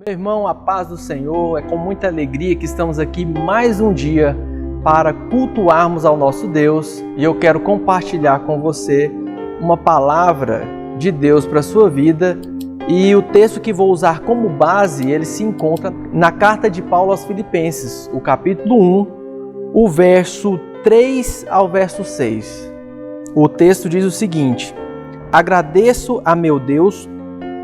Meu irmão, a paz do Senhor, é com muita alegria que estamos aqui mais um dia para cultuarmos ao nosso Deus e eu quero compartilhar com você uma palavra de Deus para a sua vida e o texto que vou usar como base, ele se encontra na carta de Paulo aos Filipenses, o capítulo 1, o verso 3 ao verso 6. O texto diz o seguinte: agradeço a meu Deus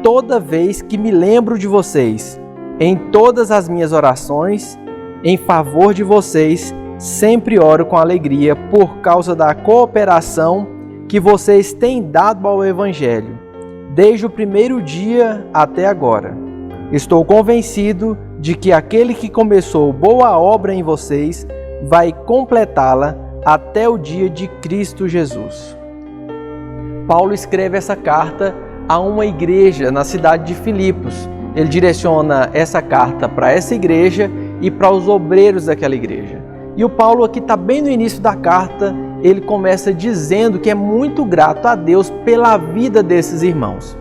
toda vez que me lembro de vocês, em todas as minhas orações, em favor de vocês, sempre oro com alegria por causa da cooperação que vocês têm dado ao Evangelho, desde o primeiro dia até agora. Estou convencido de que aquele que começou boa obra em vocês vai completá-la até o dia de Cristo Jesus. Paulo escreve essa carta a uma igreja na cidade de Filipos. Ele direciona essa carta para essa igreja e para os obreiros daquela igreja. E o Paulo aqui está bem no início da carta, ele começa dizendo que é muito grato a Deus pela vida desses irmãos.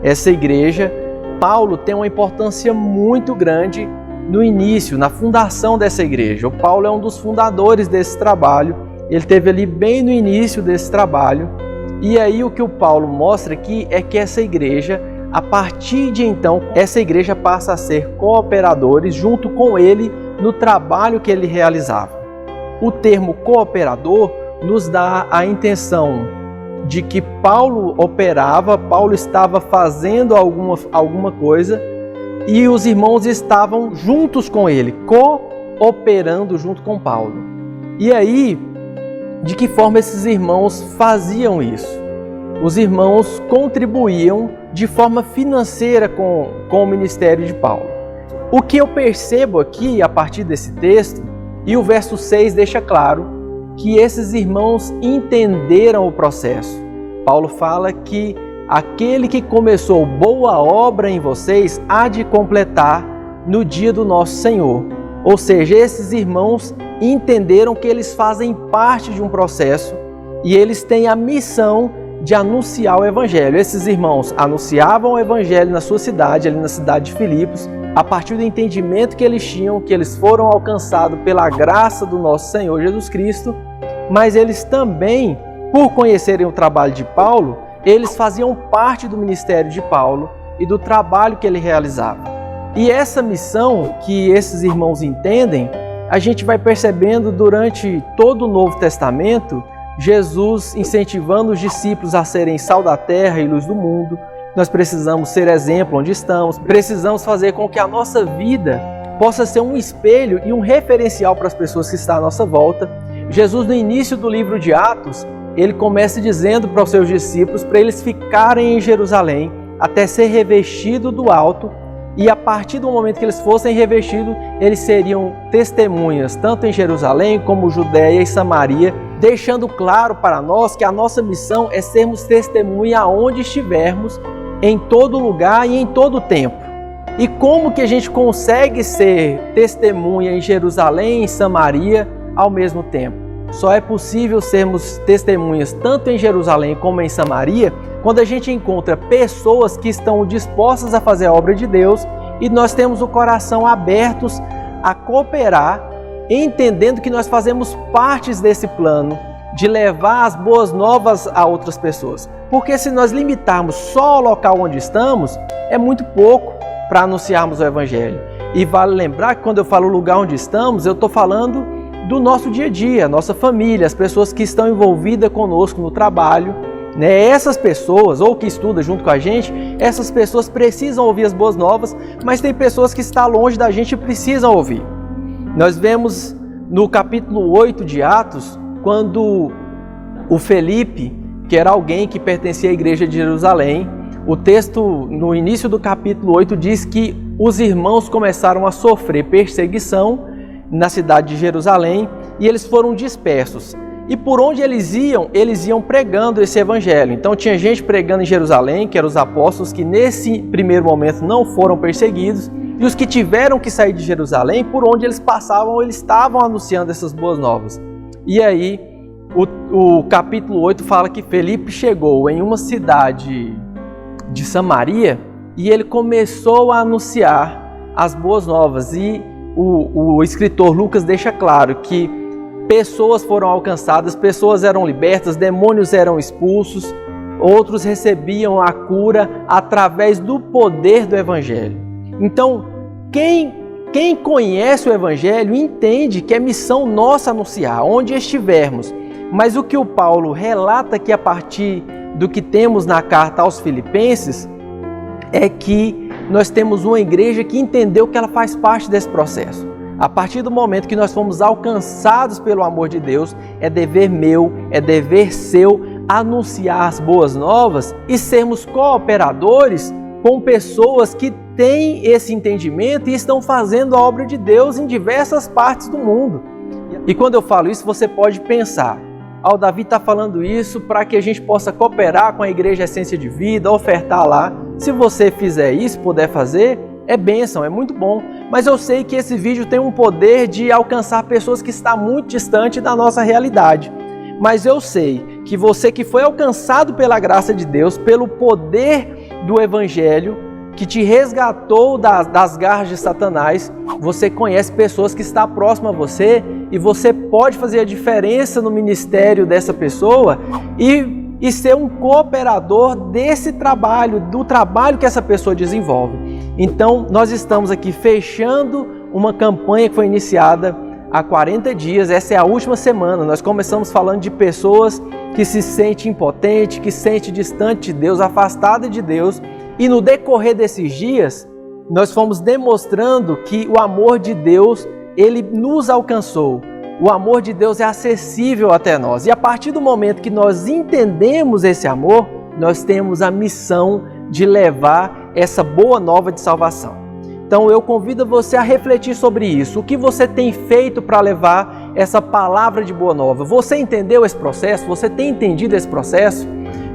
Essa igreja, Paulo tem uma importância muito grande no início, na fundação dessa igreja. O Paulo é um dos fundadores desse trabalho, ele esteve ali bem no início desse trabalho. E aí o que o Paulo mostra aqui é que essa igreja, a partir de então, essa igreja passa a ser cooperadores junto com ele no trabalho que ele realizava. O termo cooperador nos dá a intenção de que Paulo operava, Paulo estava fazendo alguma coisa e os irmãos estavam juntos com ele, cooperando junto com Paulo. E aí, de que forma esses irmãos faziam isso? Os irmãos contribuíam de forma financeira com o ministério de Paulo. O que eu percebo aqui, a partir desse texto, e o verso 6 deixa claro que esses irmãos entenderam o processo. Paulo fala que aquele que começou boa obra em vocês há de completar no dia do nosso Senhor. Ou seja, esses irmãos entenderam que eles fazem parte de um processo e eles têm a missão de anunciar o Evangelho. Esses irmãos anunciavam o Evangelho na sua cidade, ali na cidade de Filipos, a partir do entendimento que eles tinham, que eles foram alcançados pela graça do nosso Senhor Jesus Cristo, mas eles também, por conhecerem o trabalho de Paulo, eles faziam parte do ministério de Paulo e do trabalho que ele realizava. E essa missão que esses irmãos entendem, a gente vai percebendo durante todo o Novo Testamento, Jesus incentivando os discípulos a serem sal da terra e luz do mundo. Nós precisamos ser exemplo onde estamos, precisamos fazer com que a nossa vida possa ser um espelho e um referencial para as pessoas que estão à nossa volta. Jesus, no início do livro de Atos, ele começa dizendo para os seus discípulos para eles ficarem em Jerusalém até ser revestido do alto. E a partir do momento que eles fossem revestidos, eles seriam testemunhas, tanto em Jerusalém como Judéia e Samaria, deixando claro para nós que a nossa missão é sermos testemunha aonde estivermos, em todo lugar e em todo tempo. E como que a gente consegue ser testemunha em Jerusalém e em Samaria ao mesmo tempo? Só é possível sermos testemunhas tanto em Jerusalém como em Samaria quando a gente encontra pessoas que estão dispostas a fazer a obra de Deus e nós temos o coração abertos a cooperar, entendendo que nós fazemos partes desse plano de levar as boas novas a outras pessoas. Porque se nós limitarmos só ao local onde estamos, é muito pouco para anunciarmos o Evangelho. E vale lembrar que quando eu falo lugar onde estamos, eu estou falando do nosso dia a dia, nossa família, as pessoas que estão envolvidas conosco no trabalho, né? Essas pessoas, ou que estudam junto com a gente, essas pessoas precisam ouvir as boas novas, mas tem pessoas que estão longe da gente e precisam ouvir. Nós vemos no capítulo 8 de Atos, quando o Felipe, que era alguém que pertencia à igreja de Jerusalém, o texto no início do capítulo 8 diz que os irmãos começaram a sofrer perseguição na cidade de Jerusalém e eles foram dispersos. E por onde eles iam pregando esse evangelho. Então tinha gente pregando em Jerusalém, que eram os apóstolos, que nesse primeiro momento não foram perseguidos, e os que tiveram que sair de Jerusalém, por onde eles passavam, eles estavam anunciando essas boas novas. E aí o capítulo 8 fala que Felipe chegou em uma cidade de Samaria e ele começou a anunciar as boas novas. E o escritor Lucas deixa claro que pessoas foram alcançadas, pessoas eram libertas, demônios eram expulsos, outros recebiam a cura através do poder do Evangelho. Então, quem conhece o Evangelho entende que é missão nossa anunciar, onde estivermos. Mas o que o Paulo relata aqui a partir do que temos na carta aos Filipenses é que nós temos uma igreja que entendeu que ela faz parte desse processo. A partir do momento que nós fomos alcançados pelo amor de Deus, é dever meu, é dever seu anunciar as boas novas e sermos cooperadores com pessoas que têm esse entendimento e estão fazendo a obra de Deus em diversas partes do mundo. E quando eu falo isso, você pode pensar, o Davi está falando isso para que a gente possa cooperar com a Igreja Essência de Vida, ofertar lá. Se você fizer isso, puder fazer, é bênção, é muito bom. Mas eu sei que esse vídeo tem um poder de alcançar pessoas que estão muito distante da nossa realidade. Mas eu sei que você que foi alcançado pela graça de Deus, pelo poder do Evangelho, que te resgatou das garras de Satanás, você conhece pessoas que estão próximas a você e você pode fazer a diferença no ministério dessa pessoa e ser um cooperador desse trabalho, do trabalho que essa pessoa desenvolve. Então, nós estamos aqui fechando uma campanha que foi iniciada há 40 dias, essa é a última semana. Nós começamos falando de pessoas que se sentem impotentes, que se sentem distantes de Deus, afastadas de Deus. E no decorrer desses dias, nós fomos demonstrando que o amor de Deus, ele nos alcançou. O amor de Deus é acessível até nós. E a partir do momento que nós entendemos esse amor, nós temos a missão de levar essa boa nova de salvação. Então eu convido você a refletir sobre isso. O que você tem feito para levar essa palavra de boa nova? Você entendeu esse processo? Você tem entendido esse processo?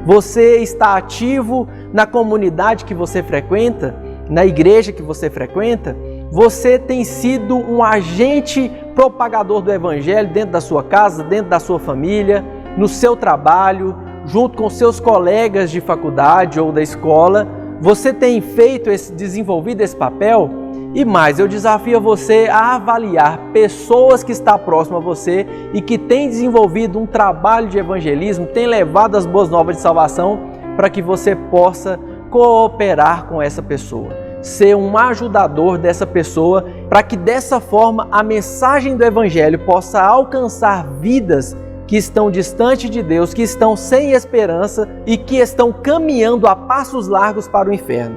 Você está ativo na comunidade que você frequenta? Na igreja que você frequenta? Você tem sido um agente propagador do Evangelho dentro da sua casa, dentro da sua família, no seu trabalho, junto com seus colegas de faculdade ou da escola? Você tem desenvolvido esse papel? E mais, eu desafio você a avaliar pessoas que estão próximas a você e que têm desenvolvido um trabalho de evangelismo, têm levado as boas novas de salvação para que você possa cooperar com essa pessoa, ser um ajudador dessa pessoa, para que dessa forma a mensagem do Evangelho possa alcançar vidas que estão distantes de Deus, que estão sem esperança e que estão caminhando a passos largos para o inferno.